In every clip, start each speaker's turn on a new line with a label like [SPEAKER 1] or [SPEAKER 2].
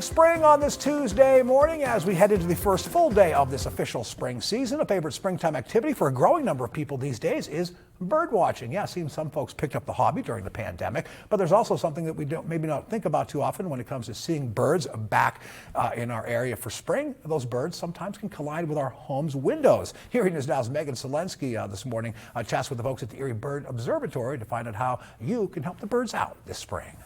[SPEAKER 1] spring on this Tuesday morning as we head into the first full day of this official spring season. A favorite springtime activity for a growing number of people these days is bird watching. Yeah, seems some folks picked up the hobby during the pandemic, but there's also something that we don't maybe not think about too often when it comes to seeing birds back in our area for spring. Those birds sometimes can collide with our home's windows. Erie News Now's Megan Selensky this morning chats with the folks at the Erie Bird Observatory to find out how you can help the birds out this spring.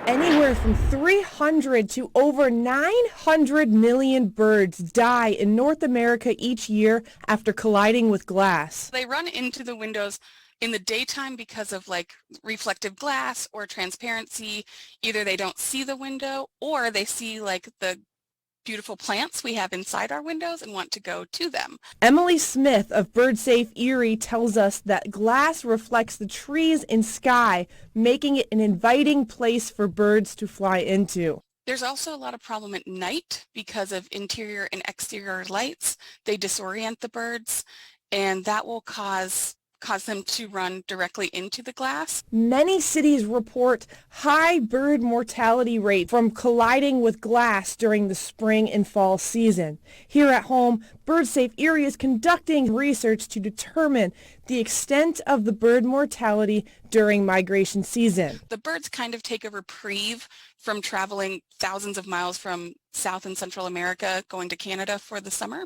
[SPEAKER 2] Anywhere from 300 to over 900 million birds die in North America each year after colliding with glass.
[SPEAKER 3] They run into the windows in the daytime because of reflective glass or transparency. Either they don't see the window or they see the beautiful plants we have inside our windows and want to go to them.
[SPEAKER 2] Emily Smith of BirdSafe Erie tells us that glass reflects the trees and sky, making it an inviting place for birds to fly into.
[SPEAKER 3] There's also a lot of problem at night because of interior and exterior lights. They disorient the birds, and that will cause them to run directly into the glass.
[SPEAKER 2] Many cities report high bird mortality rate from colliding with glass during the spring and fall season. Here at home, BirdSafe Erie is conducting research to determine the extent of the bird mortality during migration season.
[SPEAKER 3] The birds kind of take a reprieve from traveling thousands of miles from South and Central America going to Canada for the summer.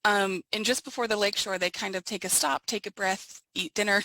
[SPEAKER 3] And just before the lakeshore, they kind of take a stop, take a breath, eat dinner,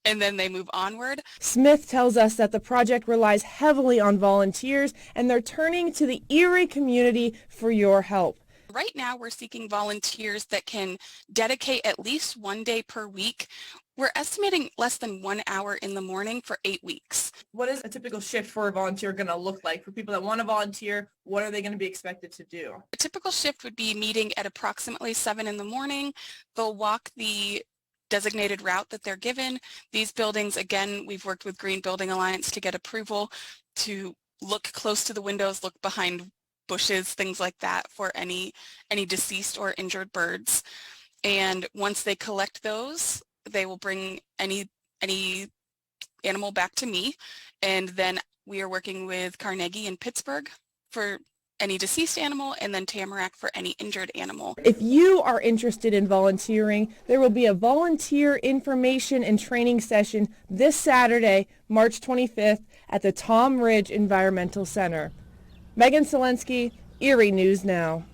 [SPEAKER 3] and then they move onward.
[SPEAKER 2] Smith tells us that the project relies heavily on volunteers, and they're turning to the Erie community for your help.
[SPEAKER 3] Right now, we're seeking volunteers that can dedicate at least one day per week. We're estimating less than 1 hour in the morning for 8 weeks.
[SPEAKER 4] What is a typical shift for a volunteer going to look like? For people that want to volunteer, what are they going to be expected to do?
[SPEAKER 3] A typical shift would be meeting at approximately 7 in the morning. They'll walk the designated route that they're given. These buildings, again, we've worked with Green Building Alliance to get approval to look close to the windows, look behind bushes, things like that for any deceased or injured birds. And once they collect those, they will bring any animal back to me, and then we are working with Carnegie in Pittsburgh for any deceased animal, and then Tamarack for any injured animal.
[SPEAKER 2] If you are interested in volunteering, there will be a volunteer information and training session this Saturday, March 25th at the Tom Ridge Environmental Center. Megan Selensky, Erie News Now.